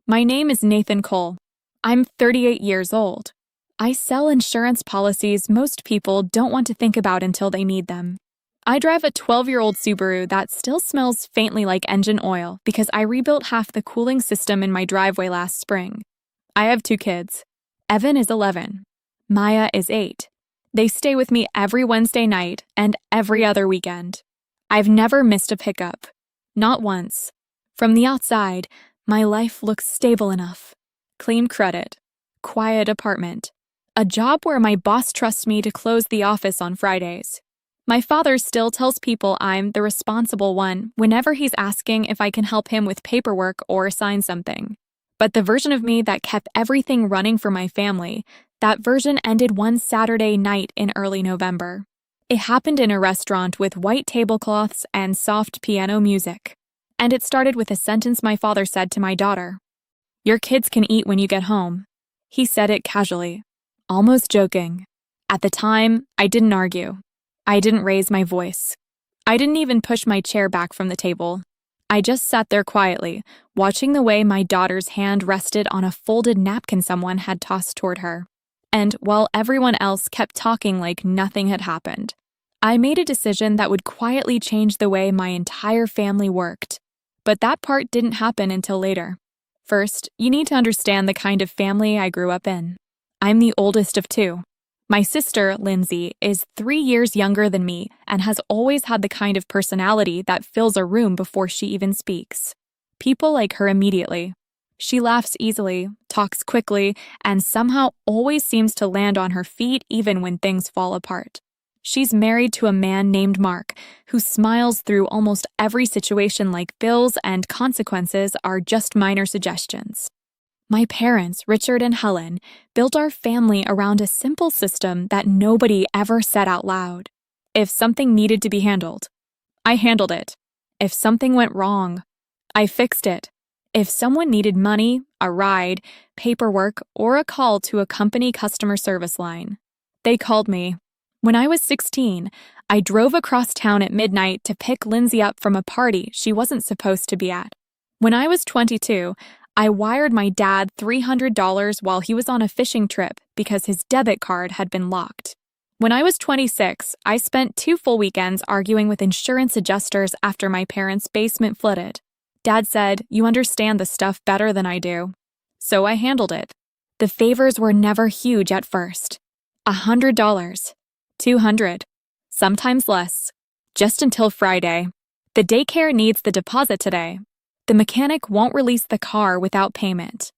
My name is Nathan Cole. I'm 38 years old. I sell insurance policies most people don't want to think about until they need them. I drive a 12-year-old Subaru that still smells faintly like engine oil because I rebuilt half the cooling system in my driveway last spring. I have 2 kids. Evan is 11. Maya is 8. They stay with me every Wednesday night and every other weekend. I've never missed a pickup. Not once. From the outside, my life looks stable enough. Clean credit. Quiet apartment. A job where my boss trusts me to close the office on Fridays. My father still tells people I'm the responsible one whenever he's asking if I can help him with paperwork or sign something. But the version of me that kept everything running for my family, that version ended one Saturday night in early November. It happened in a restaurant with white tablecloths and soft piano music. And it started with a sentence my father said to my daughter. "Your kids can eat when you get home." He said it casually, almost joking. At the time, I didn't argue. I didn't raise my voice. I didn't even push my chair back from the table. I just sat there quietly, watching the way my daughter's hand rested on a folded napkin someone had tossed toward her. And while everyone else kept talking like nothing had happened, I made a decision that would quietly change the way my entire family worked. But that part didn't happen until later. First, you need to understand the kind of family I grew up in. I'm the oldest of 2. My sister, Lindsay, is 3 years younger than me and has always had the kind of personality that fills a room before she even speaks. People like her immediately. She laughs easily, talks quickly, and somehow always seems to land on her feet even when things fall apart. She's married to a man named Mark, who smiles through almost every situation like bills and consequences are just minor suggestions. My parents, Richard and Helen, built our family around a simple system that nobody ever said out loud. If something needed to be handled, I handled it. If something went wrong, I fixed it. If someone needed money, a ride, paperwork, or a call to a company customer service line, they called me. When I was 16, I drove across town at midnight to pick Lindsay up from a party she wasn't supposed to be at. When I was 22, I wired my dad $300 while he was on a fishing trip because his debit card had been locked. When I was 26, I spent 2 full weekends arguing with insurance adjusters after my parents' basement flooded. Dad said, "You understand the stuff better than I do." So I handled it. The favors were never huge at first. $100, $200, sometimes less. Just until Friday. The daycare needs the deposit today. The mechanic won't release the car without payment.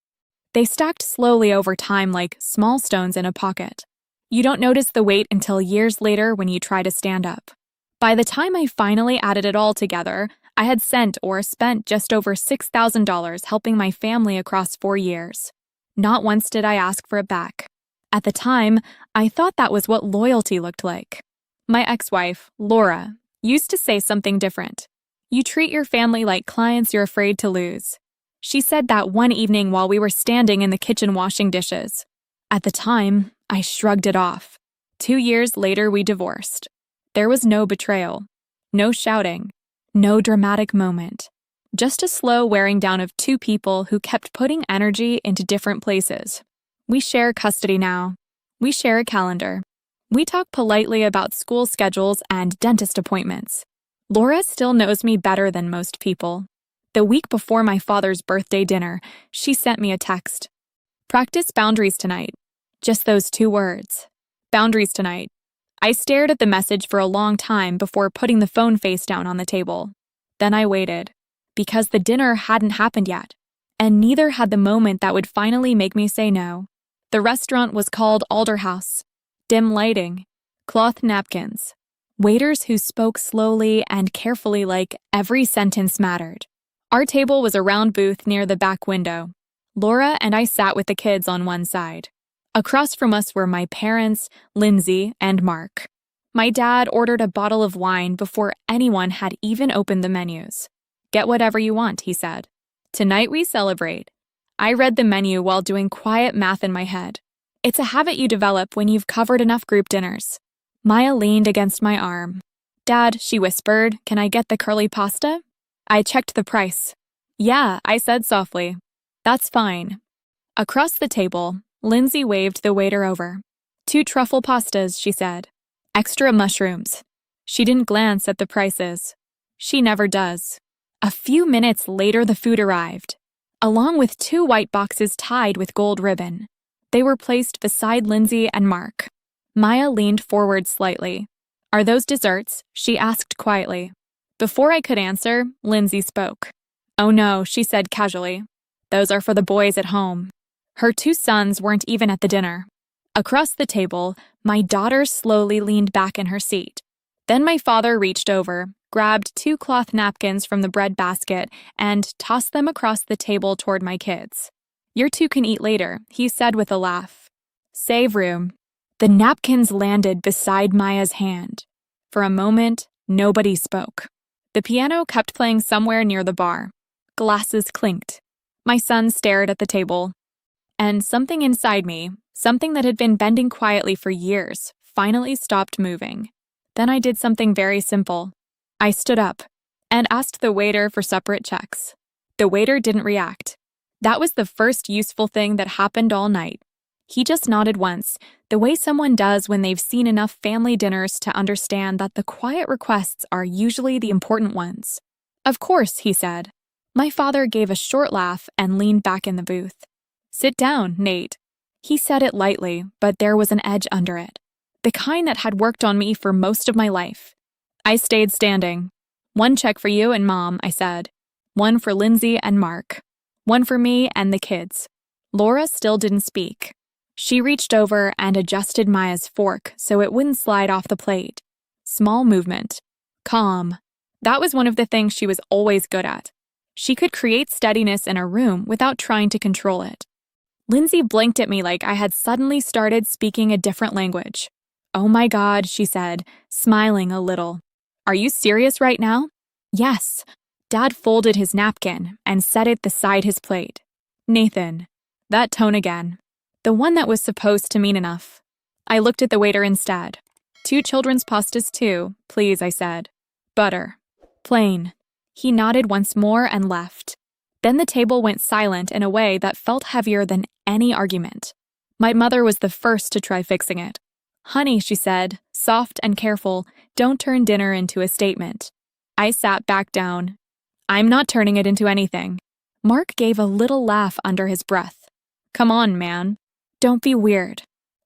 They stacked slowly over time like small stones in a pocket. You don't notice the weight until years later when you try to stand up. By the time I finally added it all together, I had sent or spent just over $6,000 helping my family across 4 years. Not once did I ask for it back. At the time, I thought that was what loyalty looked like. My ex-wife, Laura, used to say something different. You treat your family like clients you're afraid to lose. She said that one evening while we were standing in the kitchen washing dishes. At the time, I shrugged it off. 2 years later, we divorced. There was no betrayal, no shouting, no dramatic moment. Just a slow wearing down of 2 people who kept putting energy into different places. We share custody now. We share a calendar. We talk politely about school schedules and dentist appointments. Laura still knows me better than most people. The week before my father's birthday dinner, she sent me a text. "Practice boundaries tonight." Just those 2 words. Boundaries tonight. I stared at the message for a long time before putting the phone face down on the table. Then I waited, because the dinner hadn't happened yet, and neither had the moment that would finally make me say no. The restaurant was called Alder House. Dim lighting, cloth napkins, waiters who spoke slowly and carefully like every sentence mattered. Our table was a round booth near the back window. Laura and I sat with the kids on one side. Across from us were my parents, Lindsay, and Mark. My dad ordered a bottle of wine before anyone had even opened the menus. "Get whatever you want," he said. "Tonight we celebrate." I read the menu while doing quiet math in my head. It's a habit you develop when you've covered enough group dinners. Maya leaned against my arm. "Dad," she whispered, "can I get the curly pasta?" I checked the price. "Yeah," I said softly. That's fine. Across the table, Lindsay waved the waiter over. 2 truffle pastas, she said. Extra mushrooms. She didn't glance at the prices. She never does. A few minutes later, the food arrived, along with 2 white boxes tied with gold ribbon. They were placed beside Lindsay and Mark. Maya leaned forward slightly. Are those desserts? She asked quietly. Before I could answer, Lindsay spoke. Oh no, she said casually. Those are for the boys at home. Her 2 sons weren't even at the dinner. Across the table, my daughter slowly leaned back in her seat. Then my father reached over, grabbed 2 cloth napkins from the bread basket, and tossed them across the table toward my kids. "You 2 can eat later," he said with a laugh. "Save room." The napkins landed beside Maya's hand. For a moment, nobody spoke. The piano kept playing somewhere near the bar. Glasses clinked. My son stared at the table. And something inside me, something that had been bending quietly for years, finally stopped moving. Then I did something very simple. I stood up and asked the waiter for separate checks. The waiter didn't react. That was the first useful thing that happened all night. He just nodded once, the way someone does when they've seen enough family dinners to understand that the quiet requests are usually the important ones. Of course, he said. My father gave a short laugh and leaned back in the booth. Sit down, Nate. He said it lightly, but there was an edge under it. The kind that had worked on me for most of my life. I stayed standing. 1 check for you and Mom, I said. 1 for Lindsay and Mark. 1 for me and the kids. Laura still didn't speak. She reached over and adjusted Maya's fork so it wouldn't slide off the plate. Small movement. Calm. That was one of the things she was always good at. She could create steadiness in a room without trying to control it. Lindsay blinked at me like I had suddenly started speaking a different language. Oh my God, she said, smiling a little. Are you serious right now? Yes. Dad folded his napkin and set it beside his plate. Nathan. That tone again. The one that was supposed to mean enough. I looked at the waiter instead. 2 children's pastas too, please, I said. Butter. Plain. He nodded once more and left. Then the table went silent in a way that felt heavier than any argument. My mother was the first to try fixing it. Honey, she said, soft and careful, don't turn dinner into a statement. I sat back down. I'm not turning it into anything. Mark gave a little laugh under his breath. Come on, man. Don't be weird.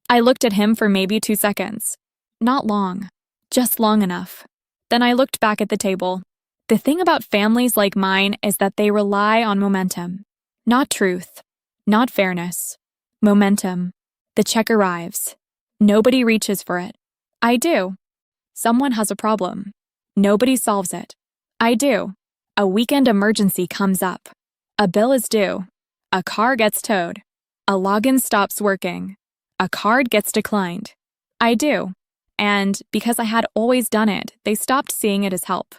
I looked at him for maybe 2 seconds. Not long. Just long enough. Then I looked back at the table. The thing about families like mine is that they rely on momentum. Not truth. Not fairness. Momentum. The check arrives. Nobody reaches for it. I do. Someone has a problem. Nobody solves it. I do. A weekend emergency comes up. A bill is due. A car gets towed. A login stops working. A card gets declined. I do. And because I had always done it, they stopped seeing it as help.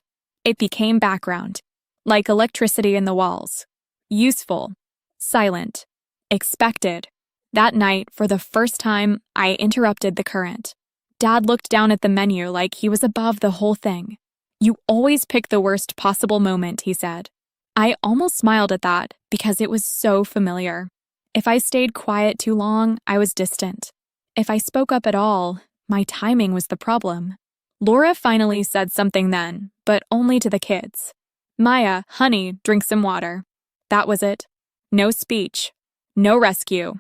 It became background, like electricity in the walls. Useful. Silent. Expected. That night, for the first time, I interrupted the current. Dad looked down at the menu like he was above the whole thing. You always pick the worst possible moment, he said. I almost smiled at that because it was so familiar. If I stayed quiet too long, I was distant. If I spoke up at all, my timing was the problem. Laura finally said something then, but only to the kids. Maya, honey, drink some water. That was it. No speech. No rescue.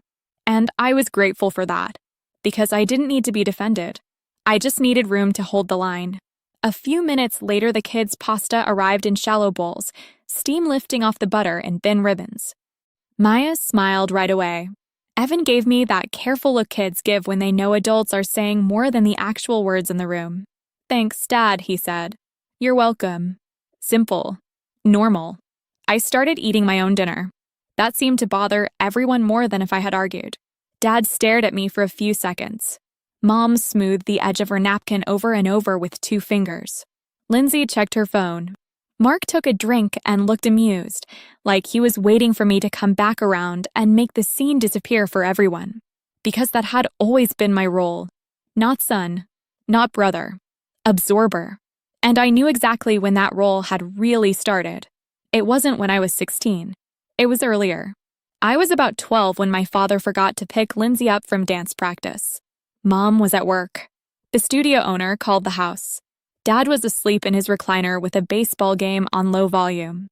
And I was grateful for that, because I didn't need to be defended. I just needed room to hold the line. A few minutes later, the kids' pasta arrived in shallow bowls, steam lifting off the butter in thin ribbons. Maya smiled right away. Evan gave me that careful look kids give when they know adults are saying more than the actual words in the room. Thanks, Dad, he said. You're welcome. Simple. Normal. I started eating my own dinner. That seemed to bother everyone more than if I had argued. Dad stared at me for a few seconds. Mom smoothed the edge of her napkin over and over with 2 fingers. Lindsay checked her phone. Mark took a drink and looked amused, like he was waiting for me to come back around and make the scene disappear for everyone. Because that had always been my role. Not son, not brother, absorber. And I knew exactly when that role had really started. It wasn't when I was 16. It was earlier. I was about 12 when my father forgot to pick Lindsay up from dance practice. Mom was at work. The studio owner called the house. Dad was asleep in his recliner with a baseball game on low volume.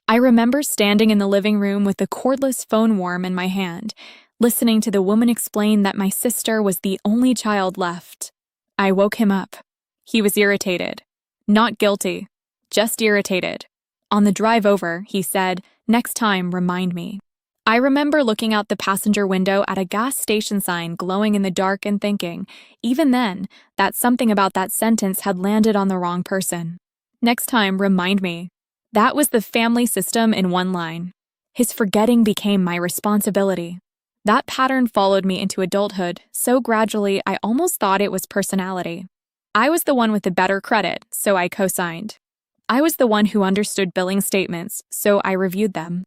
I remember standing in the living room with the cordless phone worm in my hand, listening to the woman explain that my sister was the only child left. I woke him up. He was irritated. Not guilty, just irritated. On the drive over, he said, "Next time, remind me." I remember looking out the passenger window at a gas station sign glowing in the dark and thinking, even then, that something about that sentence had landed on the wrong person. Next time, remind me. That was the family system in one line. His forgetting became my responsibility. That pattern followed me into adulthood so gradually I almost thought it was personality. I was the one with the better credit, so I co-signed. I was the one who understood billing statements, so I reviewed them.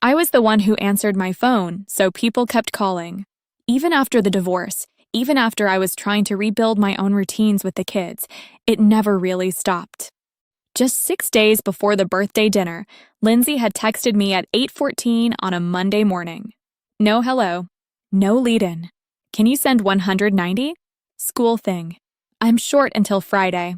I was the one who answered my phone, so people kept calling. Even after the divorce, even after I was trying to rebuild my own routines with the kids, it never really stopped. Just 6 days before the birthday dinner, Lindsay had texted me at 8:14 on a Monday morning. No hello. No lead-in. Can you send 190? School thing. I'm short until Friday.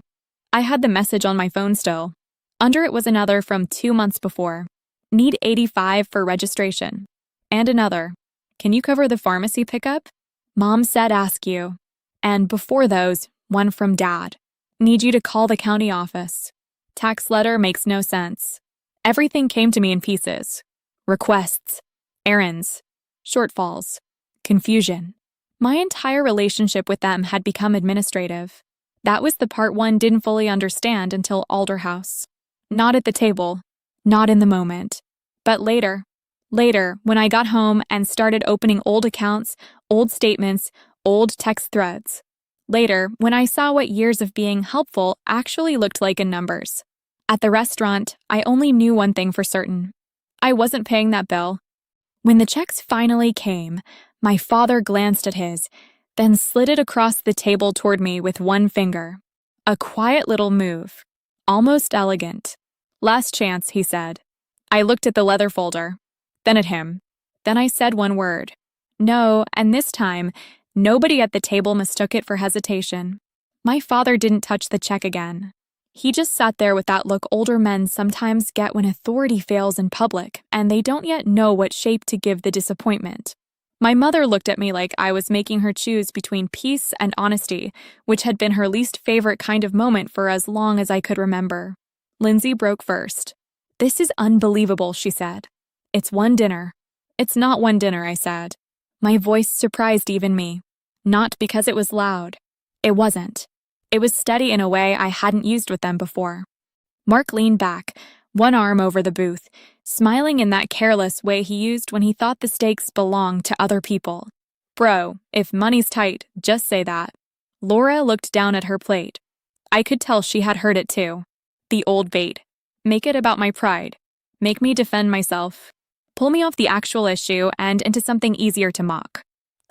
I had the message on my phone still. Under it was another from 2 months before. Need 85 for registration. And another. Can you cover the pharmacy pickup? Mom said ask you. And before those, one from Dad. Need you to call the county office. Tax letter makes no sense. Everything came to me in pieces. Requests. Errands. Shortfalls. Confusion. My entire relationship with them had become administrative. That was the part one didn't fully understand until Alderhouse. Not at the table. Not in the moment. But later, when I got home and started opening old accounts, old statements, old text threads. Later, when I saw what years of being helpful actually looked like in numbers. At the restaurant, I only knew one thing for certain. I wasn't paying that bill. When the checks finally came, my father glanced at his, then slid it across the table toward me with one finger. A quiet little move. Almost elegant. Last chance, he said. I looked at the leather folder, then at him. Then I said one word. No, and this time, nobody at the table mistook it for hesitation. My father didn't touch the check again. He just sat there with that look older men sometimes get when authority fails in public and they don't yet know what shape to give the disappointment. My mother looked at me like I was making her choose between peace and honesty, which had been her least favorite kind of moment for as long as I could remember. Lindsay broke first. This is unbelievable, she said. It's one dinner. It's not one dinner, I said. My voice surprised even me. Not because it was loud. It wasn't. It was steady in a way I hadn't used with them before. Mark leaned back, one arm over the booth, smiling in that careless way he used when he thought the stakes belonged to other people. Bro, if money's tight, just say that. Laura looked down at her plate. I could tell she had heard it too. The old bait. Make it about my pride. Make me defend myself. Pull me off the actual issue and into something easier to mock.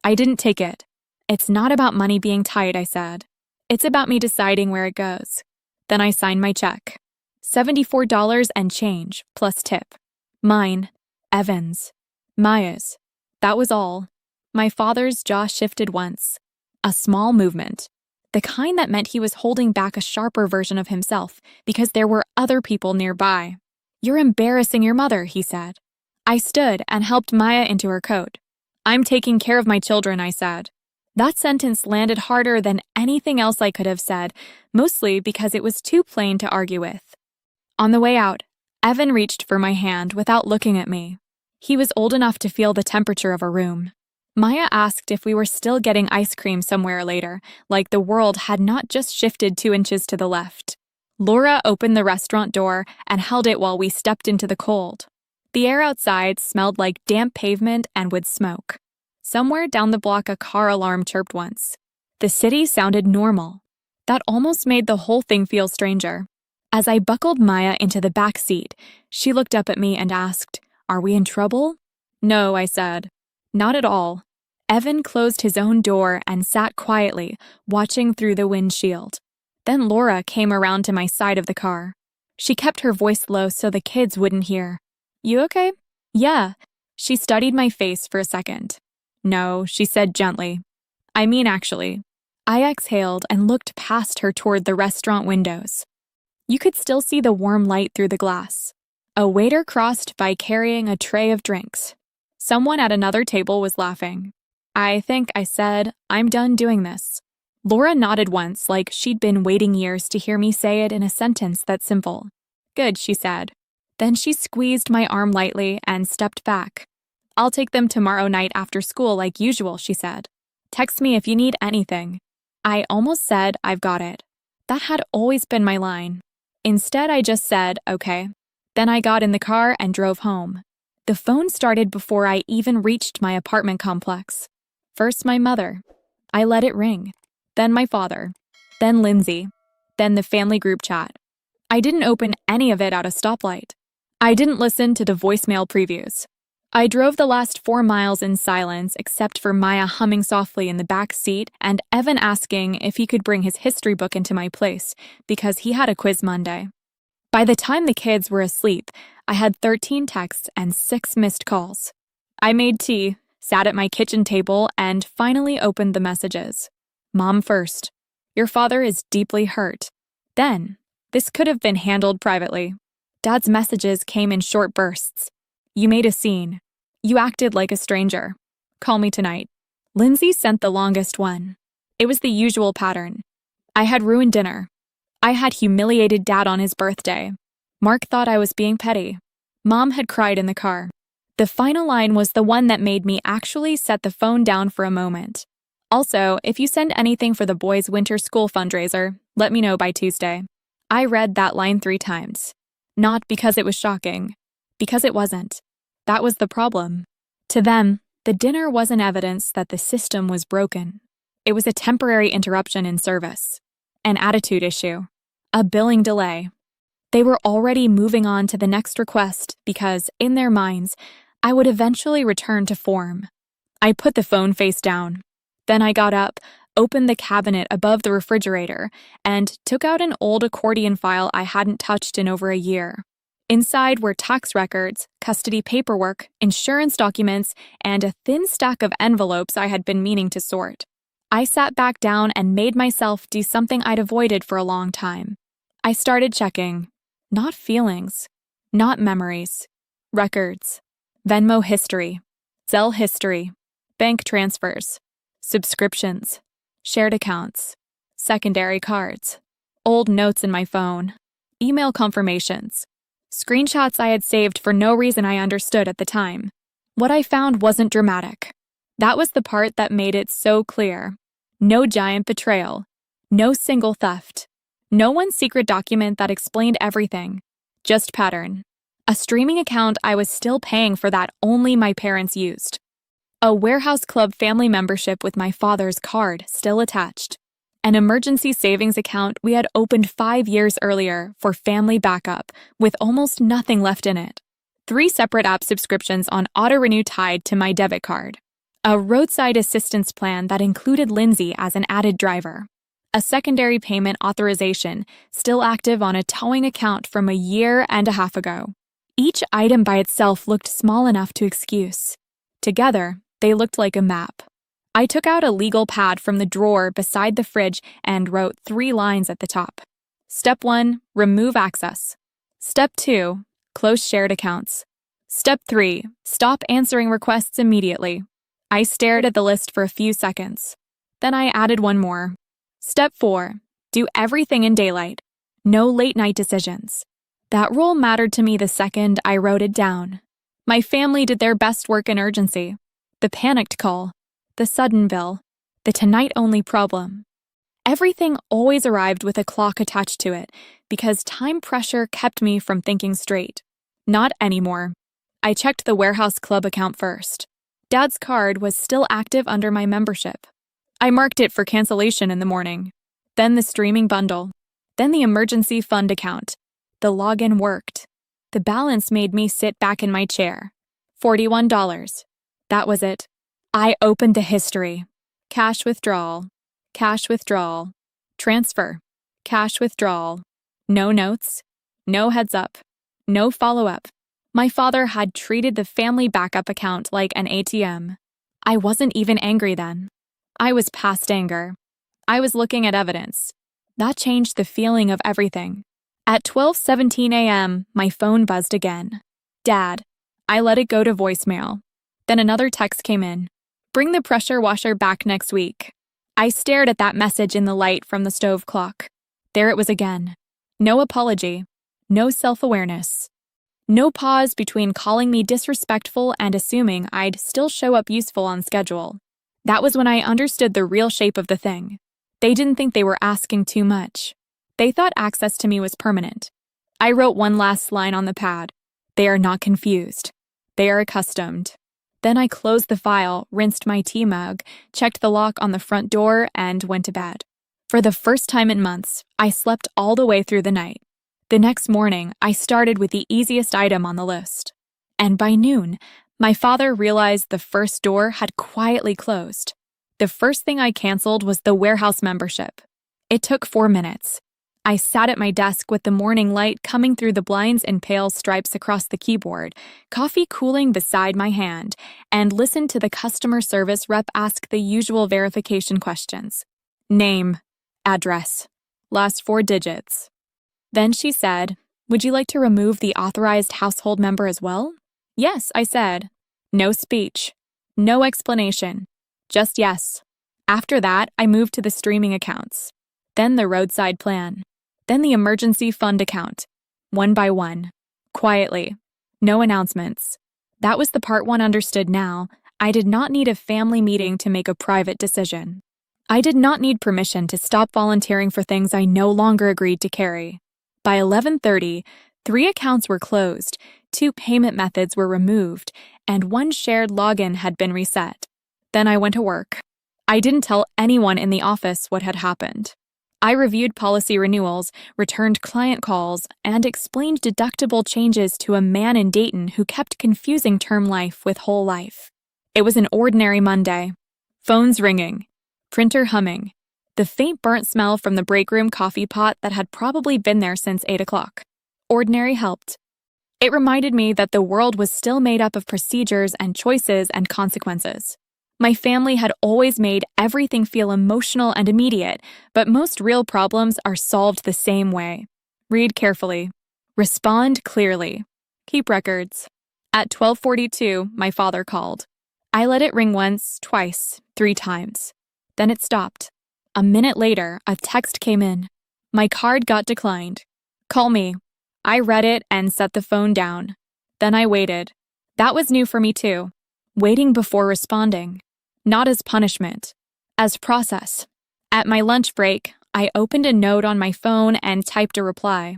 I didn't take it. It's not about money being tight, I said. It's about me deciding where it goes. Then I signed my check. $74 and change, plus tip. Mine, Evan's, Maya's. That was all. My father's jaw shifted once. A small movement. The kind that meant he was holding back a sharper version of himself because there were other people nearby. You're embarrassing your mother, he said. I stood and helped Maya into her coat. I'm taking care of my children, I said. That sentence landed harder than anything else I could have said, mostly because it was too plain to argue with. On the way out, Evan reached for my hand without looking at me. He was old enough to feel the temperature of a room. Maya asked if we were still getting ice cream somewhere later, like the world had not just shifted 2 inches to the left. Laura opened the restaurant door and held it while we stepped into the cold. The air outside smelled like damp pavement and wood smoke. Somewhere down the block a car alarm chirped once. The city sounded normal. That almost made the whole thing feel stranger. As I buckled Maya into the back seat, she looked up at me and asked, "Are we in trouble?" "No," I said. "Not at all." Evan closed his own door and sat quietly, watching through the windshield. Then Laura came around to my side of the car. She kept her voice low so the kids wouldn't hear. "You okay?" "Yeah." She studied my face for a second. No, she said gently. I mean, actually. I exhaled and looked past her toward the restaurant windows. You could still see the warm light through the glass. A waiter crossed by carrying a tray of drinks. Someone at another table was laughing. I think I said, I'm done doing this. Laura nodded once, like she'd been waiting years to hear me say it in a sentence that simple. Good, she said. Then she squeezed my arm lightly and stepped back. I'll take them tomorrow night after school like usual, she said. Text me if you need anything. I almost said, I've got it. That had always been my line. Instead, I just said, okay. Then I got in the car and drove home. The phone started before I even reached my apartment complex. First, my mother. I let it ring. Then my father. Then Lindsay. Then the family group chat. I didn't open any of it at a stoplight. I didn't listen to the voicemail previews. I drove the last 4 miles in silence except for Maya humming softly in the back seat and Evan asking if he could bring his history book into my place because he had a quiz Monday. By the time the kids were asleep, I had 13 texts and 6 missed calls. I made tea, sat at my kitchen table, and finally opened the messages. Mom first. Your father is deeply hurt. Then, this could have been handled privately. Dad's messages came in short bursts. You made a scene. You acted like a stranger. Call me tonight. Lindsay sent the longest one. It was the usual pattern. I had ruined dinner. I had humiliated Dad on his birthday. Mark thought I was being petty. Mom had cried in the car. The final line was the one that made me actually set the phone down for a moment. Also, if you send anything for the boys' winter school fundraiser, let me know by Tuesday. I read that line 3 times. Not because it was shocking. Because it wasn't. That was the problem. To them, the dinner wasn't evidence that the system was broken. It was a temporary interruption in service. An attitude issue. A billing delay. They were already moving on to the next request because, in their minds, I would eventually return to form. I put the phone face down. Then I got up, opened the cabinet above the refrigerator, and took out an old accordion file I hadn't touched in over a year. Inside were tax records, custody paperwork, insurance documents, and a thin stack of envelopes I had been meaning to sort. I sat back down and made myself do something I'd avoided for a long time. I started checking. Not feelings. Not memories. Records. Venmo history. Zelle history. Bank transfers. Subscriptions. Shared accounts. Secondary cards. Old notes in my phone. Email confirmations. Screenshots I had saved for no reason I understood at the time. What I found wasn't dramatic. That was the part that made it so clear. No giant betrayal. No single theft. No one secret document that explained everything. Just pattern. A streaming account I was still paying for that only my parents used. A warehouse club family membership with my father's card still attached. An emergency savings account we had opened 5 years earlier for family backup with almost nothing left in it. 3 separate app subscriptions on auto-renew tied to my debit card. A roadside assistance plan that included Lindsay as an added driver. A secondary payment authorization still active on a towing account from a year and a half ago. Each item by itself looked small enough to excuse. Together, they looked like a map. I took out a legal pad from the drawer beside the fridge and wrote 3 lines at the top. Step 1, remove access. Step 2, close shared accounts. Step 3, stop answering requests immediately. I stared at the list for a few seconds. Then I added one more. Step 4, do everything in daylight. No late night decisions. That rule mattered to me the second I wrote it down. My family did their best work in urgency. The panicked call. The sudden bill, the tonight-only problem. Everything always arrived with a clock attached to it because time pressure kept me from thinking straight. Not anymore. I checked the warehouse club account first. Dad's card was still active under my membership. I marked it for cancellation in the morning. Then the streaming bundle. Then the emergency fund account. The login worked. The balance made me sit back in my chair. $41. That was it. I opened the history. Cash withdrawal. Cash withdrawal. Transfer. Cash withdrawal. No notes. No heads up. No follow-up. My father had treated the family backup account like an ATM. I wasn't even angry then. I was past anger. I was looking at evidence. That changed the feeling of everything. At 12:17 a.m., my phone buzzed again. Dad. I let it go to voicemail. Then another text came in. Bring the pressure washer back next week. I stared at that message in the light from the stove clock. There it was again. No apology. No self-awareness. No pause between calling me disrespectful and assuming I'd still show up useful on schedule. That was when I understood the real shape of the thing. They didn't think they were asking too much. They thought access to me was permanent. I wrote one last line on the pad. They are not confused. They are accustomed. Then I closed the file, rinsed my tea mug, checked the lock on the front door, and went to bed. For the first time in months, I slept all the way through the night. The next morning, I started with the easiest item on the list. And by noon, my father realized the first door had quietly closed. The first thing I canceled was the warehouse membership. It took 4 minutes. I sat at my desk with the morning light coming through the blinds in pale stripes across the keyboard, coffee cooling beside my hand, and listened to the customer service rep ask the usual verification questions. Name, address, last 4 digits. Then she said, "Would you like to remove the authorized household member as well?" "Yes," I said. No speech. No explanation. Just yes. After that, I moved to the streaming accounts. Then the roadside plan. Then the emergency fund account. One by one. Quietly. No announcements. That was the part one understood now. I did not need a family meeting to make a private decision. I did not need permission to stop volunteering for things I no longer agreed to carry. By 11:30, 3 accounts were closed, 2 payment methods were removed, and 1 shared login had been reset. Then I went to work. I didn't tell anyone in the office what had happened. I reviewed policy renewals, returned client calls, and explained deductible changes to a man in Dayton who kept confusing term life with whole life. It was an ordinary Monday. Phones ringing. Printer humming. The faint burnt smell from the break room coffee pot that had probably been there since 8 o'clock. Ordinary helped. It reminded me that the world was still made up of procedures and choices and consequences. My family had always made everything feel emotional and immediate, but most real problems are solved the same way. Read carefully. Respond clearly. Keep records. At 12:42, my father called. I let it ring once, twice, 3 times. Then it stopped. A minute later, a text came in. My card got declined. Call me. I read it and set the phone down. Then I waited. That was new for me too. Waiting before responding. Not as punishment. As process. At my lunch break, I opened a note on my phone and typed a reply.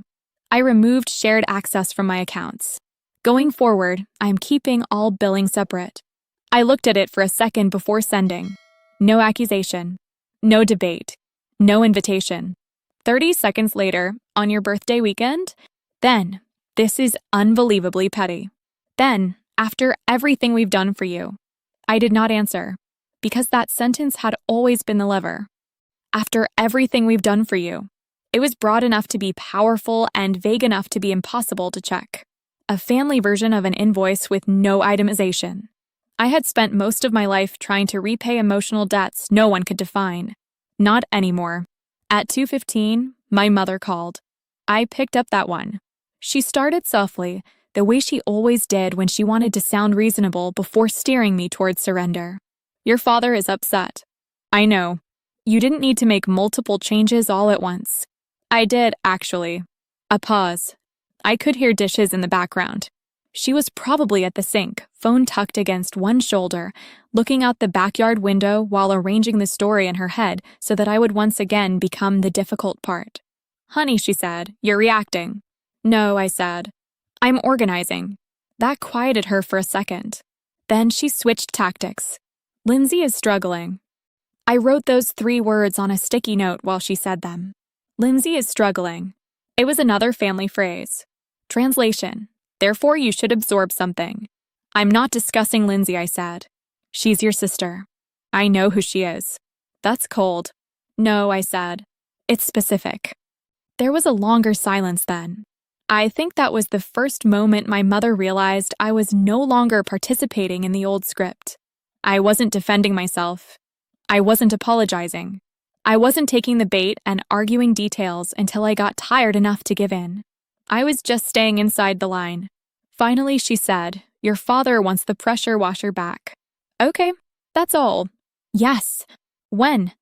I removed shared access from my accounts. Going forward, I am keeping all billing separate. I looked at it for a second before sending. No accusation. No debate. No invitation. 30 seconds later, on your birthday weekend? Then, this is unbelievably petty. Then, after everything we've done for you. I did not answer, because that sentence had always been the lever. After everything we've done for you. It was broad enough to be powerful and vague enough to be impossible to check. A family version of an invoice with no itemization. I had spent most of my life trying to repay emotional debts no one could define. Not anymore. At 2:15, my mother called. I picked up that one. She started softly, the way she always did when she wanted to sound reasonable before steering me towards surrender. Your father is upset. I know. You didn't need to make multiple changes all at once. I did, actually. A pause. I could hear dishes in the background. She was probably at the sink, phone tucked against one shoulder, looking out the backyard window while arranging the story in her head so that I would once again become the difficult part. Honey, she said, you're reacting. No, I said. I'm organizing. That quieted her for a second. Then she switched tactics. Lindsay is struggling. I wrote those 3 words on a sticky note while she said them. Lindsay is struggling. It was another family phrase. Translation. Therefore, you should absorb something. I'm not discussing Lindsay, I said. She's your sister. I know who she is. That's cold. No, I said. It's specific. There was a longer silence then. I think that was the first moment my mother realized I was no longer participating in the old script. I wasn't defending myself. I wasn't apologizing. I wasn't taking the bait and arguing details until I got tired enough to give in. I was just staying inside the line. Finally, she said, "Your father wants the pressure washer back." Okay, that's all. Yes. When?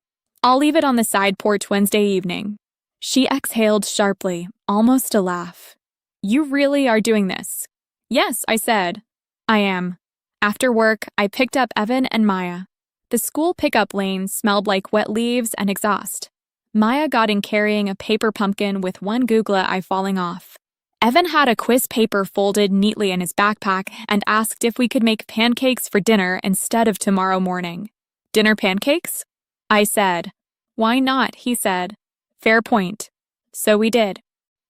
I'll leave it on the side porch Wednesday evening. She exhaled sharply, almost a laugh. You really are doing this? Yes, I said. I am. After work, I picked up Evan and Maya. The school pickup lane smelled like wet leaves and exhaust. Maya got in carrying a paper pumpkin with one Googla eye falling off. Evan had a quiz paper folded neatly in his backpack and asked if we could make pancakes for dinner instead of tomorrow morning. Dinner pancakes? I said. Why not, he said. Fair point. So we did.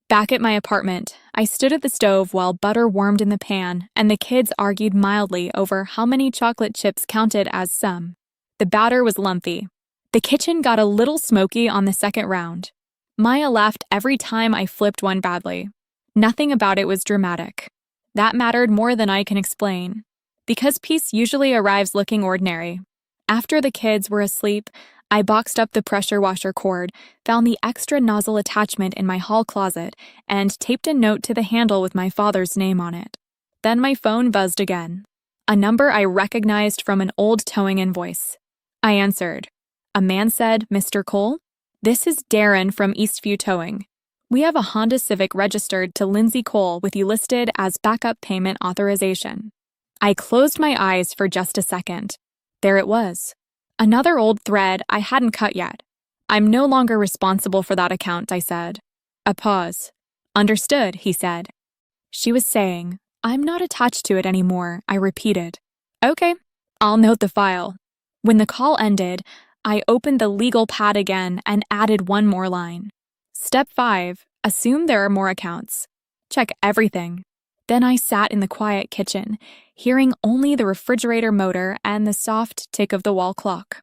Back at my apartment, I stood at the stove while butter warmed in the pan and the kids argued mildly over how many chocolate chips counted as some. The batter was lumpy. The kitchen got a little smoky on the second round. Maya laughed every time I flipped one badly. Nothing about it was dramatic. That mattered more than I can explain, because peace usually arrives looking ordinary. After the kids were asleep, I boxed up the pressure washer cord, found the extra nozzle attachment in my hall closet, and taped a note to the handle with my father's name on it. Then my phone buzzed again. A number I recognized from an old towing invoice. I answered. A man said, "Mr. Cole? This is Darren from Eastview Towing. We have a Honda Civic registered to Lindsay Cole with you listed as backup payment authorization." I closed my eyes for just a second. There it was. Another old thread I hadn't cut yet. I'm no longer responsible for that account, I said. A pause. Understood, he said. She was saying, I'm not attached to it anymore, I repeated. Okay, I'll note the file. When the call ended, I opened the legal pad again and added one more line. Step 5, assume there are more accounts. Check everything. Then I sat in the quiet kitchen, hearing only the refrigerator motor and the soft tick of the wall clock.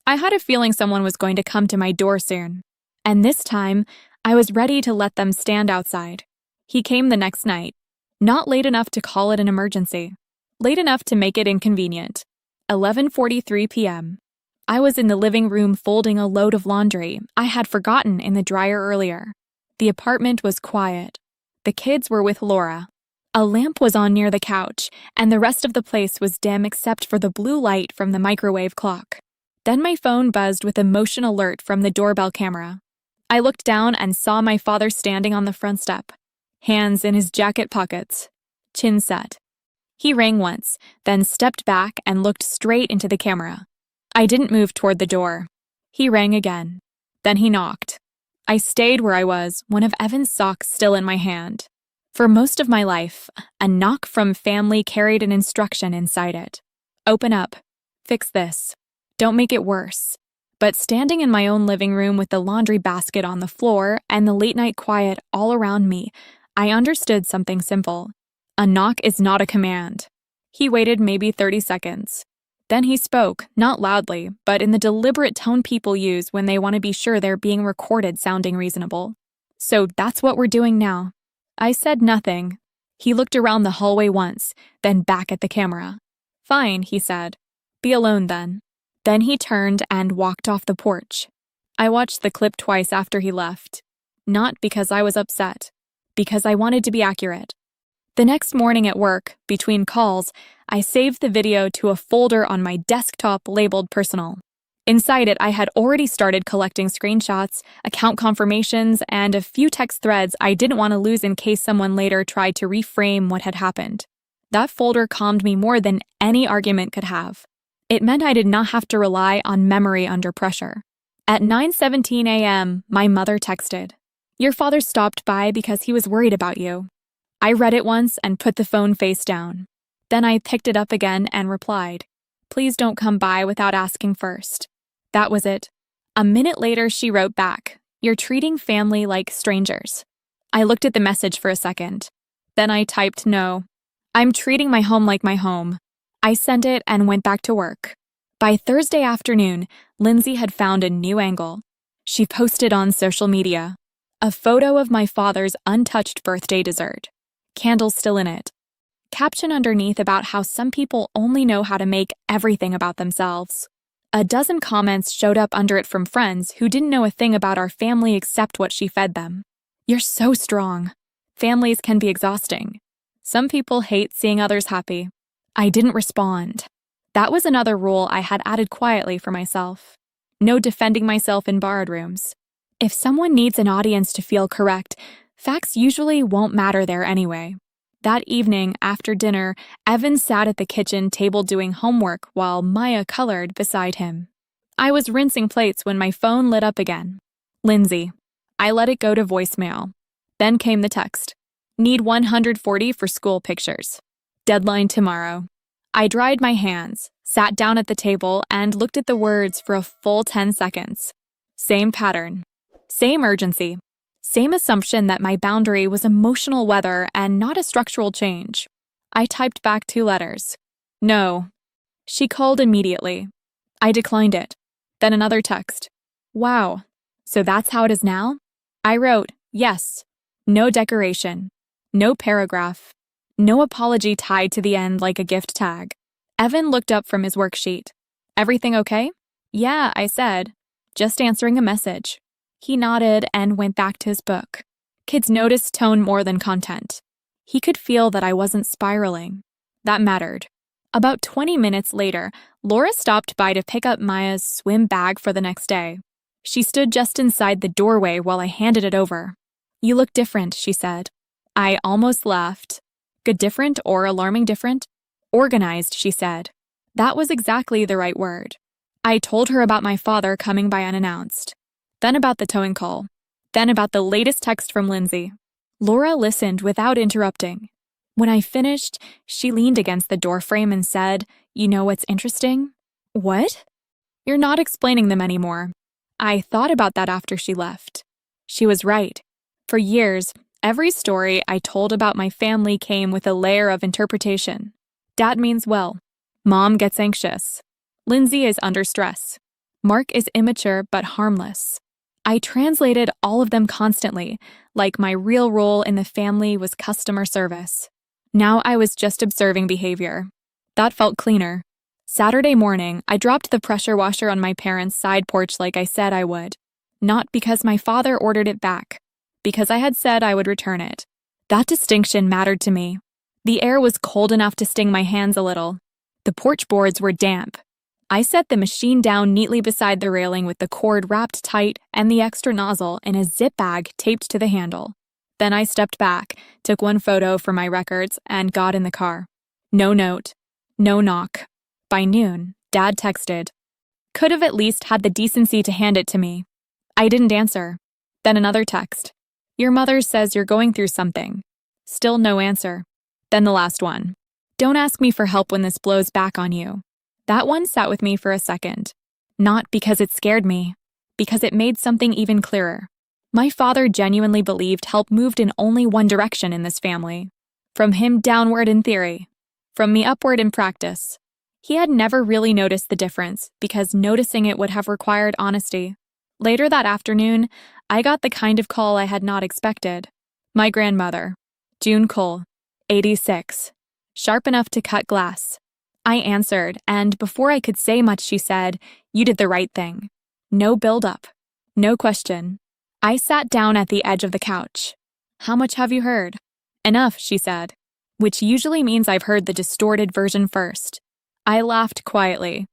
I had a feeling someone was going to come to my door soon, and this time I was ready to let them stand outside. He came the next night, not late enough to call it an emergency, late enough to make it inconvenient. 11:43 p.m. I was in the living room folding a load of laundry I had forgotten in the dryer earlier. The apartment was quiet. The kids were with Laura. A lamp was on near the couch, and the rest of the place was dim except for the blue light from the microwave clock. Then my phone buzzed with a motion alert from the doorbell camera. I looked down and saw my father standing on the front step, hands in his jacket pockets, chin set. He rang once, then stepped back and looked straight into the camera. I didn't move toward the door. He rang again. Then he knocked. I stayed where I was, one of Evan's socks still in my hand. For most of my life, a knock from family carried an instruction inside it. Open up. Fix this. Don't make it worse. But standing in my own living room with the laundry basket on the floor and the late-night quiet all around me, I understood something simple. A knock is not a command. He waited maybe 30 seconds. Then he spoke, not loudly, but in the deliberate tone people use when they want to be sure they're being recorded sounding reasonable. So that's what we're doing now. I said nothing. He looked around the hallway once, then back at the camera. Fine, he said. Be alone then. Then he turned and walked off the porch. I watched the clip twice after he left. Not because I was upset, because I wanted to be accurate. The next morning at work, between calls, I saved the video to a folder on my desktop labeled personal. Inside it, I had already started collecting screenshots, account confirmations, and a few text threads I didn't want to lose in case someone later tried to reframe what had happened. That folder calmed me more than any argument could have. It meant I did not have to rely on memory under pressure. At 9:17 a.m., my mother texted, "Your father stopped by because he was worried about you." I read it once and put the phone face down. Then I picked it up again and replied, "Please don't come by without asking first." That was it. A minute later, she wrote back, "You're treating family like strangers." I looked at the message for a second. Then I typed no. I'm treating my home like my home. I sent it and went back to work. By Thursday afternoon, Lindsay had found a new angle. She posted on social media. A photo of my father's untouched birthday dessert. Candles still in it. Caption underneath about how some people only know how to make everything about themselves. A dozen comments showed up under it from friends who didn't know a thing about our family except what she fed them. You're so strong. Families can be exhausting. Some people hate seeing others happy. I didn't respond. That was another rule I had added quietly for myself. No defending myself in borrowed rooms. If someone needs an audience to feel correct, facts usually won't matter there anyway. That evening, after dinner, Evan sat at the kitchen table doing homework while Maya colored beside him. I was rinsing plates when my phone lit up again. Lindsay. I let it go to voicemail. Then came the text. Need 140 for school pictures. Deadline tomorrow. I dried my hands, sat down at the table, and looked at the words for a full 10 seconds. Same pattern. Same urgency. Same assumption that my boundary was emotional weather and not a structural change. I typed back 2 letters. No. She called immediately. I declined it. Then another text. Wow. So that's how it is now? I wrote, yes. No decoration. No paragraph. No apology tied to the end like a gift tag. Evan looked up from his worksheet. Everything okay? Yeah, I said. Just answering a message. He nodded and went back to his book. Kids notice tone more than content. He could feel that I wasn't spiraling. That mattered. About 20 minutes later, Laura stopped by to pick up Maya's swim bag for the next day. She stood just inside the doorway while I handed it over. You look different, she said. I almost laughed. Good different or alarming different? Organized, she said. That was exactly the right word. I told her about my father coming by unannounced. Then about the towing call. Then about the latest text from Lindsay. Laura listened without interrupting. When I finished, she leaned against the doorframe and said, You know what's interesting? What? You're not explaining them anymore. I thought about that after she left. She was right. For years, every story I told about my family came with a layer of interpretation. Dad means well. Mom gets anxious. Lindsay is under stress. Mark is immature but harmless. I translated all of them constantly, like my real role in the family was customer service. Now I was just observing behavior. That felt cleaner. Saturday morning, I dropped the pressure washer on my parents' side porch like I said I would. Not because my father ordered it back, because I had said I would return it. That distinction mattered to me. The air was cold enough to sting my hands a little. The porch boards were damp. I set the machine down neatly beside the railing with the cord wrapped tight and the extra nozzle in a zip bag taped to the handle. Then I stepped back, took one photo for my records, and got in the car. No note. No knock. By noon, Dad texted. Could have at least had the decency to hand it to me. I didn't answer. Then another text. Your mother says you're going through something. Still no answer. Then the last one. Don't ask me for help when this blows back on you. That one sat with me for a second. Not because it scared me, because it made something even clearer. My father genuinely believed help moved in only one direction in this family. From him downward in theory. From me upward in practice. He had never really noticed the difference because noticing it would have required honesty. Later that afternoon, I got the kind of call I had not expected. My grandmother, June Cole, 86. Sharp enough to cut glass. I answered, and before I could say much, she said, You did the right thing. No build-up. No question. I sat down at the edge of the couch. How much have you heard? Enough, she said, which usually means I've heard the distorted version first. I laughed quietly.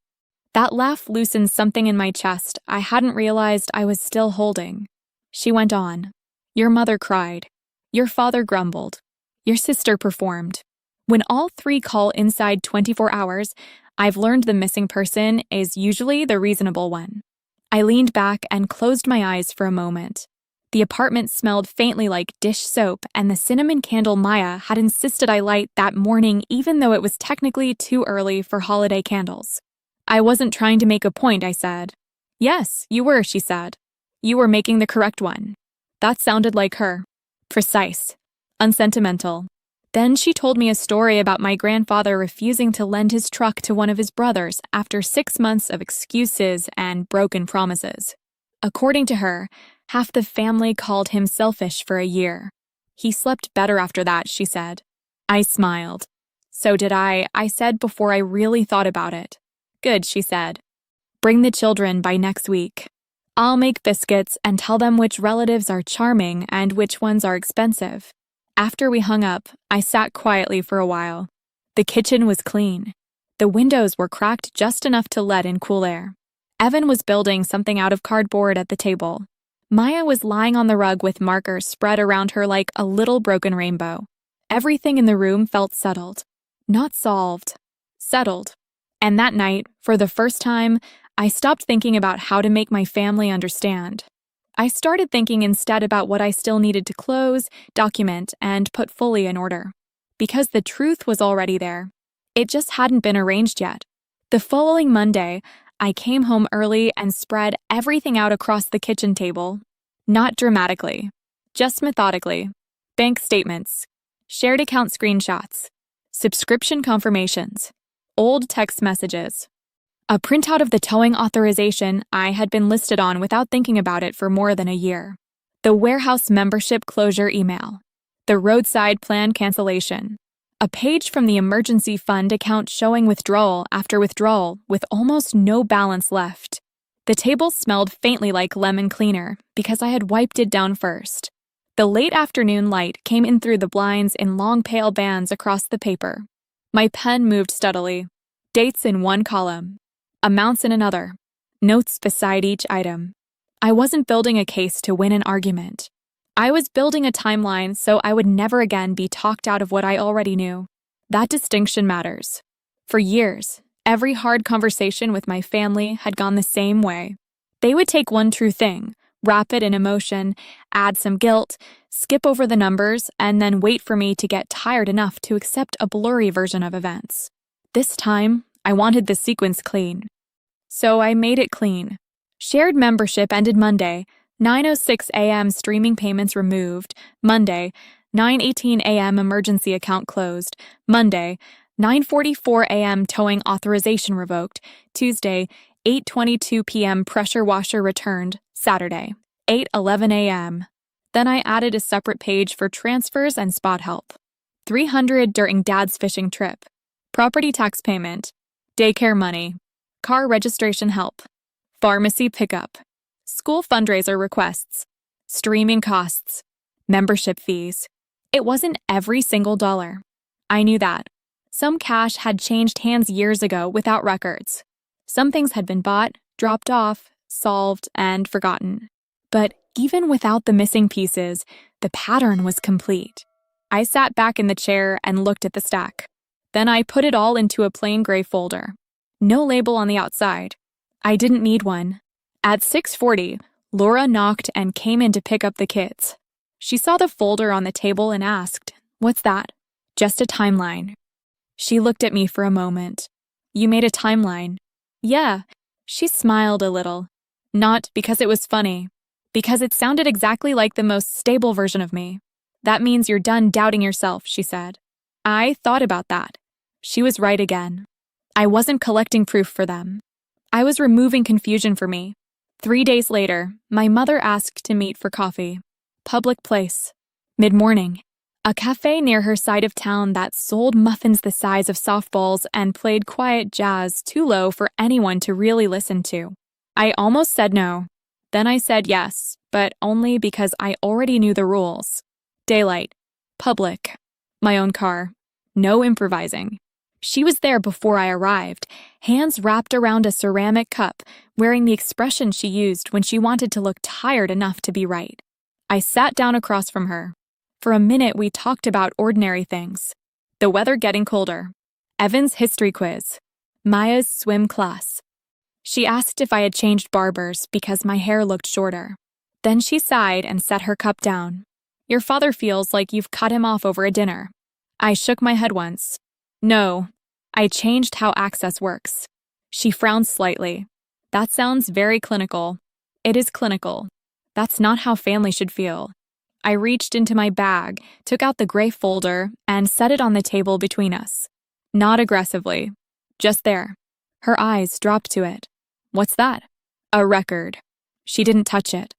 That laugh loosened something in my chest I hadn't realized I was still holding. She went on. Your mother cried. Your father grumbled. Your sister performed. When all 3 call inside 24 hours, I've learned the missing person is usually the reasonable one. I leaned back and closed my eyes for a moment. The apartment smelled faintly like dish soap, and the cinnamon candle Maya had insisted I light that morning even though it was technically too early for holiday candles. I wasn't trying to make a point, I said. Yes, you were, she said. You were making the correct one. That sounded like her. Precise. Unsentimental. Then she told me a story about my grandfather refusing to lend his truck to one of his brothers after 6 months of excuses and broken promises. According to her, Half the family called him selfish for a year. He slept better after that, she said. I smiled. So did I said before I really thought about it. Good, she said. Bring the children by next week. I'll make biscuits and tell them which relatives are charming and which ones are expensive. After we hung up, I sat quietly for a while. The kitchen was clean. The windows were cracked just enough to let in cool air. Evan was building something out of cardboard at the table. Maya was lying on the rug with markers spread around her like a little broken rainbow. Everything in the room felt settled. Not solved. Settled. And that night, for the first time, I stopped thinking about how to make my family understand. I started thinking instead about what I still needed to close, document, and put fully in order. Because the truth was already there. It just hadn't been arranged yet. The following Monday, I came home early and spread everything out across the kitchen table. Not dramatically, just methodically. Bank statements, shared account screenshots, subscription confirmations, old text messages. A printout of the towing authorization I had been listed on without thinking about it for more than a year. The warehouse membership closure email. The roadside plan cancellation. A page from the emergency fund account showing withdrawal after withdrawal with almost no balance left. The table smelled faintly like lemon cleaner because I had wiped it down first. The late afternoon light came in through the blinds in long pale bands across the paper. My pen moved steadily. Dates in one column. Amounts in another. Notes beside each item. I wasn't building a case to win an argument. I was building a timeline so I would never again be talked out of what I already knew. That distinction matters. For years, every hard conversation with my family had gone the same way. They would take one true thing, wrap it in emotion, add some guilt, skip over the numbers, and then wait for me to get tired enough to accept a blurry version of events. This time, I wanted the sequence clean. So I made it clean. Shared membership ended Monday, 9:06 a.m. streaming payments removed. Monday, 9:18 a.m. emergency account closed. Monday, 9:44 a.m. towing authorization revoked. Tuesday, 8:22 p.m. pressure washer returned. Saturday, 8:11 a.m. Then I added a separate page for transfers and spot help. $300 during Dad's fishing trip. Property tax payment. Daycare money. Car registration help. Pharmacy pickup. School fundraiser requests. Streaming costs. Membership fees. It wasn't every single dollar. I knew that. Some cash had changed hands years ago without records. Some things had been bought, dropped off, solved, and forgotten. But even without the missing pieces, the pattern was complete. I sat back in the chair and looked at the stack. Then I put it all into a plain gray folder. No label on the outside. I didn't need one. At 6:40, Laura knocked and came in to pick up the kids. She saw the folder on the table and asked, "What's that?" "Just a timeline." She looked at me for a moment. "You made a timeline?" "Yeah." She smiled a little. Not because it was funny, because it sounded exactly like the most stable version of me. "That means you're done doubting yourself," she said. I thought about that. She was right again. I wasn't collecting proof for them. I was removing confusion for me. 3 days later, my mother asked to meet for coffee. Public place. Mid-morning. A cafe near her side of town that sold muffins the size of softballs and played quiet jazz too low for anyone to really listen to. I almost said no. Then I said yes, but only because I already knew the rules. Daylight. Public. My own car. No improvising. She was there before I arrived, hands wrapped around a ceramic cup, wearing the expression she used when she wanted to look tired enough to be right. I sat down across from her. For a minute, we talked about ordinary things. The weather getting colder. Evan's history quiz. Maya's swim class. She asked if I had changed barbers because my hair looked shorter. Then she sighed and set her cup down. "Your father feels like you've cut him off over a dinner." I shook my head once. "No, I changed how access works." She frowned slightly. "That sounds very clinical." "It is clinical. That's not how family should feel." I reached into my bag, took out the gray folder, and set it on the table between us. Not aggressively. Just there. Her eyes dropped to it. "What's that?" "A record." She didn't touch it.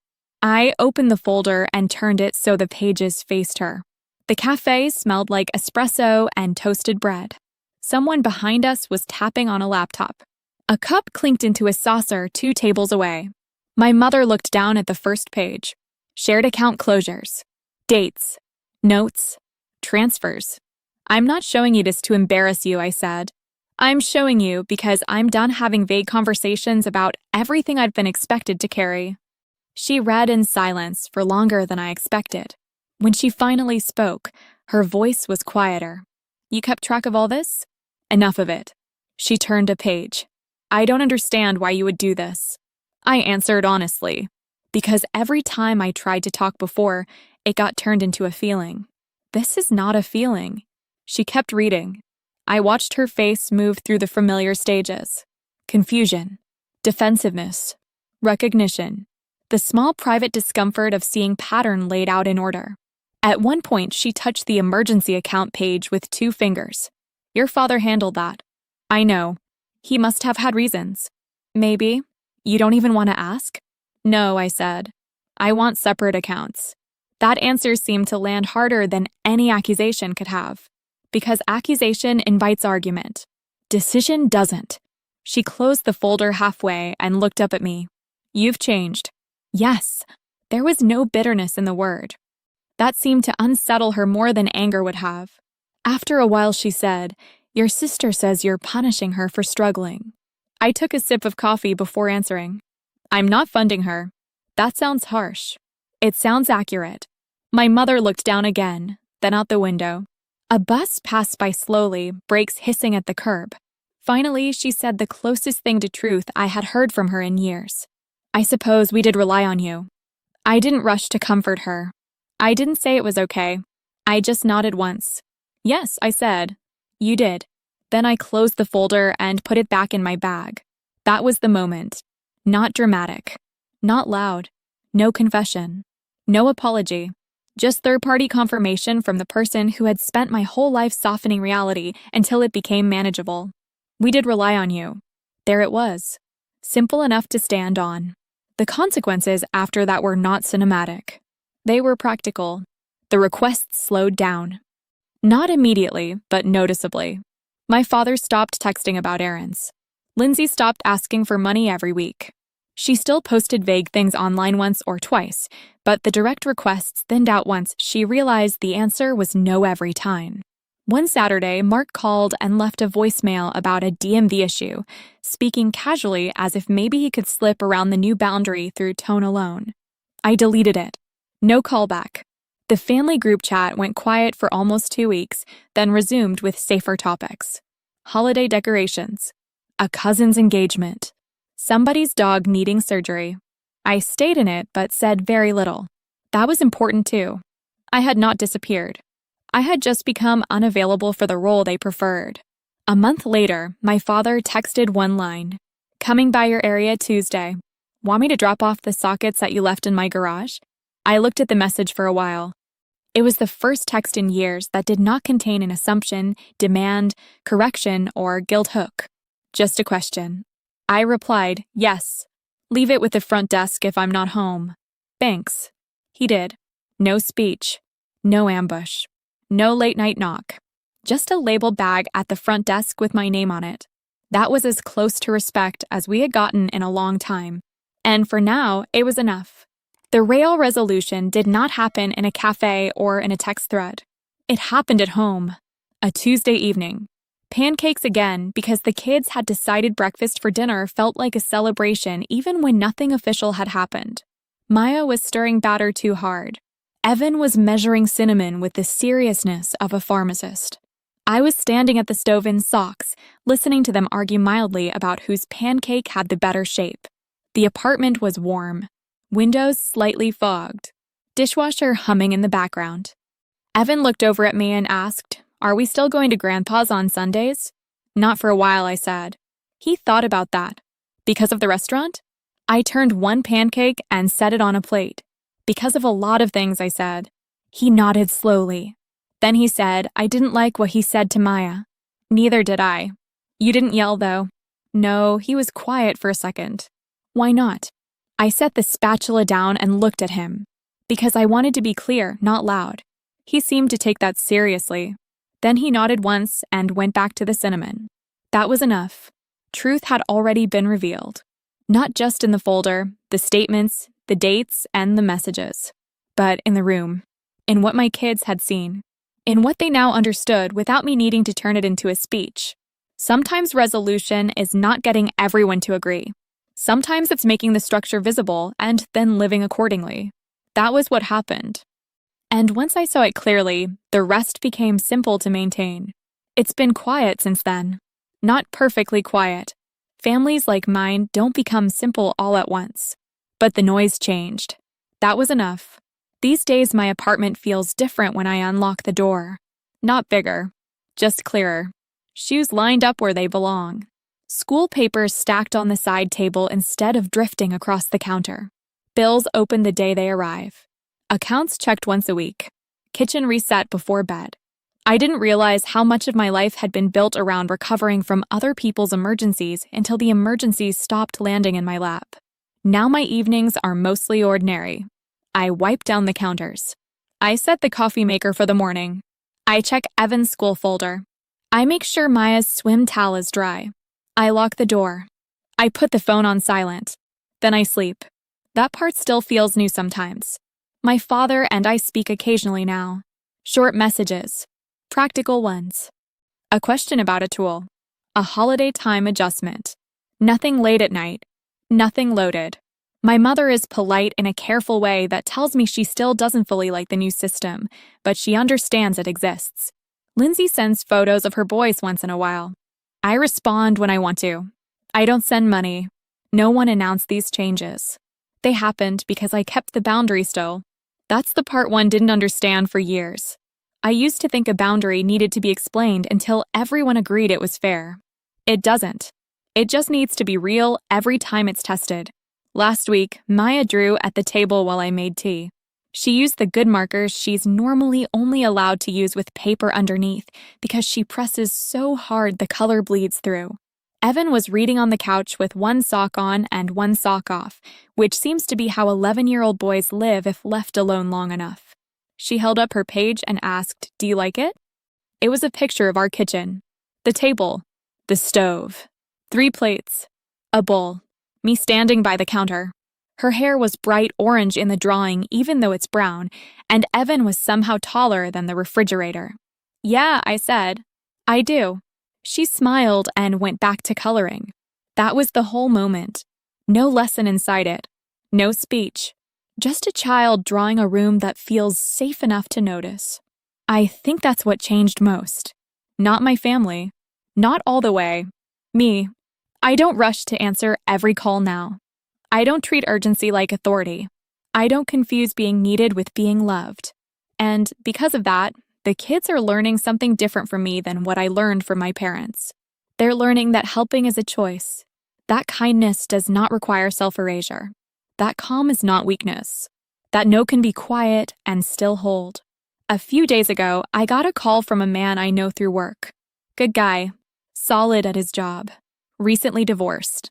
I opened the folder and turned it so the pages faced her. The cafe smelled like espresso and toasted bread. Someone behind us was tapping on a laptop. A cup clinked into a saucer 2 tables away. My mother looked down at the first page. Shared account closures. Dates. Notes. Transfers. I'm not showing you this to embarrass you, I said. I'm showing you because I'm done having vague conversations about everything I've been expected to carry. She read in silence for longer than I expected. When she finally spoke, her voice was quieter. You kept track of all this? Enough of it. She turned a page. I don't understand why you would do this. I answered honestly, because every time I tried to talk before, it got turned into a feeling. This is not a feeling. She kept reading. I watched her face move through the familiar stages. Confusion, defensiveness, recognition, the small private discomfort of seeing pattern laid out in order. At one point, she touched the emergency account page with 2 fingers. Your father handled that. I know. He must have had reasons. Maybe. You don't even want to ask? No, I said. I want separate accounts. That answer seemed to land harder than any accusation could have. Because accusation invites argument. Decision doesn't. She closed the folder halfway and looked up at me. You've changed. Yes. There was no bitterness in the word. That seemed to unsettle her more than anger would have. After a while, she said, Your sister says you're punishing her for struggling. I took a sip of coffee before answering. I'm not funding her. That sounds harsh. It sounds accurate. My mother looked down again, then out the window. A bus passed by slowly, brakes hissing at the curb. Finally, she said the closest thing to truth I had heard from her in years. I suppose we did rely on you. I didn't rush to comfort her. I didn't say it was okay. I just nodded once. Yes, I said. You did. Then I closed the folder and put it back in my bag. That was the moment. Not dramatic. Not loud. No confession. No apology. Just third-party confirmation from the person who had spent my whole life softening reality until it became manageable. We did rely on you. There it was. Simple enough to stand on. The consequences after that were not cinematic. They were practical. The requests slowed down. Not immediately, but noticeably. My father stopped texting about errands. Lindsay stopped asking for money every week. She still posted vague things online once or twice, but the direct requests thinned out once she realized the answer was no every time. One Saturday, Mark called and left a voicemail about a DMV issue, speaking casually as if maybe he could slip around the new boundary through tone alone. I deleted it. No callback. The family group chat went quiet for almost 2 weeks, then resumed with safer topics. Holiday decorations. A cousin's engagement. Somebody's dog needing surgery. I stayed in it but said very little. That was important too. I had not disappeared. I had just become unavailable for the role they preferred. A month later, my father texted one line. Coming by your area Tuesday. Want me to drop off the sockets that you left in my garage? I looked at the message for a while. It was the first text in years that did not contain an assumption, demand, correction, or guilt hook. Just a question. I replied, yes. Leave it with the front desk if I'm not home. Thanks. He did. No speech. No ambush. No late-night knock. Just a labeled bag at the front desk with my name on it. That was as close to respect as we had gotten in a long time. And for now, it was enough. The rail resolution did not happen in a cafe or in a text thread. It happened at home. A Tuesday evening. Pancakes again because the kids had decided breakfast for dinner felt like a celebration even when nothing official had happened. Maya was stirring batter too hard. Evan was measuring cinnamon with the seriousness of a pharmacist. I was standing at the stove in socks, listening to them argue mildly about whose pancake had the better shape. The apartment was warm. Windows slightly fogged. Dishwasher humming in the background. Evan looked over at me and asked, Are we still going to Grandpa's on Sundays? Not for a while, I said. He thought about that. Because of the restaurant? I turned one pancake and set it on a plate. Because of a lot of things, I said. He nodded slowly. Then he said, I didn't like what he said to Maya. Neither did I. You didn't yell, though. No, he was quiet for a second. Why not? I set the spatula down and looked at him, because I wanted to be clear, not loud. He seemed to take that seriously. Then he nodded once and went back to the cinnamon. That was enough. Truth had already been revealed. Not just in the folder, the statements, the dates, and the messages, but in the room, in what my kids had seen, in what they now understood without me needing to turn it into a speech. Sometimes resolution is not getting everyone to agree. Sometimes it's making the structure visible and then living accordingly. That was what happened. And once I saw it clearly, the rest became simple to maintain. It's been quiet since then. Not perfectly quiet. Families like mine don't become simple all at once. But the noise changed. That was enough. These days my apartment feels different when I unlock the door. Not bigger, just clearer. Shoes lined up where they belong. School papers stacked on the side table instead of drifting across the counter. Bills opened the day they arrive. Accounts checked once a week. Kitchen reset before bed. I didn't realize how much of my life had been built around recovering from other people's emergencies until the emergencies stopped landing in my lap. Now my evenings are mostly ordinary. I wipe down the counters. I set the coffee maker for the morning. I check Evan's school folder. I make sure Maya's swim towel is dry. I lock the door. I put the phone on silent. Then I sleep. That part still feels new sometimes. My father and I speak occasionally now. Short messages. Practical ones. A question about a tool. A holiday time adjustment. Nothing late at night. Nothing loaded. My mother is polite in a careful way that tells me she still doesn't fully like the new system, but she understands it exists. Lindsay sends photos of her boys once in a while. I respond when I want to. I don't send money. No one announced these changes. They happened because I kept the boundary still. That's the part one didn't understand for years. I used to think a boundary needed to be explained until everyone agreed it was fair. It doesn't. It just needs to be real every time it's tested. Last week, Maya drew at the table while I made tea. She used the good markers she's normally only allowed to use with paper underneath because she presses so hard the color bleeds through. Evan was reading on the couch with one sock on and one sock off, which seems to be how 11-year-old boys live if left alone long enough. She held up her page and asked, "Do you like it?" It was a picture of our kitchen. The table. The stove. 3 plates. A bowl. Me standing by the counter. Her hair was bright orange in the drawing even though it's brown, and Evan was somehow taller than the refrigerator. "Yeah," I said. "I do." She smiled and went back to coloring. That was the whole moment. No lesson inside it. No speech. Just a child drawing a room that feels safe enough to notice. I think that's what changed most. Not my family. Not all the way. Me. I don't rush to answer every call now. I don't treat urgency like authority. I don't confuse being needed with being loved. And because of that, the kids are learning something different from me than what I learned from my parents. They're learning that helping is a choice. That kindness does not require self-erasure. That calm is not weakness. That no can be quiet and still hold. A few days ago, I got a call from a man I know through work. Good guy. Solid at his job. Recently divorced.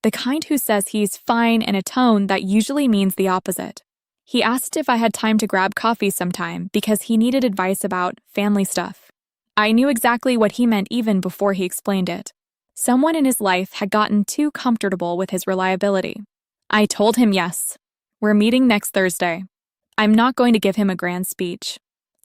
The kind who says he's fine in a tone that usually means the opposite. He asked if I had time to grab coffee sometime because he needed advice about family stuff. I knew exactly what he meant even before he explained it. Someone in his life had gotten too comfortable with his reliability. I told him yes. We're meeting next Thursday. I'm not going to give him a grand speech.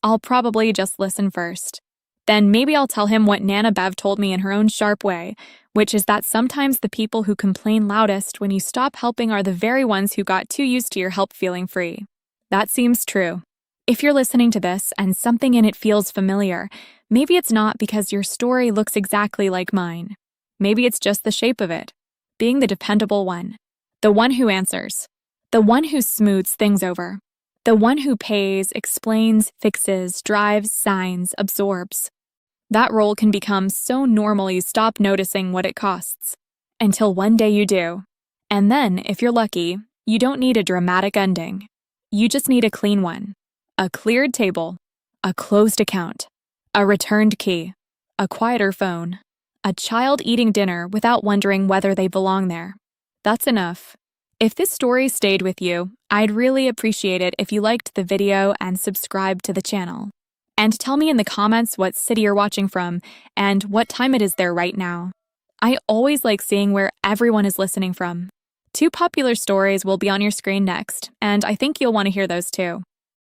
I'll probably just listen first. Then maybe I'll tell him what Nana Bev told me in her own sharp way, which is that sometimes the people who complain loudest when you stop helping are the very ones who got too used to your help feeling free. That seems true. If you're listening to this and something in it feels familiar, maybe it's not because your story looks exactly like mine. Maybe it's just the shape of it. Being the dependable one. The one who answers. The one who smooths things over. The one who pays, explains, fixes, drives, signs, absorbs. That role can become so normal you stop noticing what it costs. Until one day you do. And then, if you're lucky, you don't need a dramatic ending. You just need a clean one. A cleared table. A closed account. A returned key. A quieter phone. A child eating dinner without wondering whether they belong there. That's enough. If this story stayed with you, I'd really appreciate it if you liked the video and subscribed to the channel. And tell me in the comments what city you're watching from and what time it is there right now. I always like seeing where everyone is listening from. Two popular stories will be on your screen next, and I think you'll want to hear those too.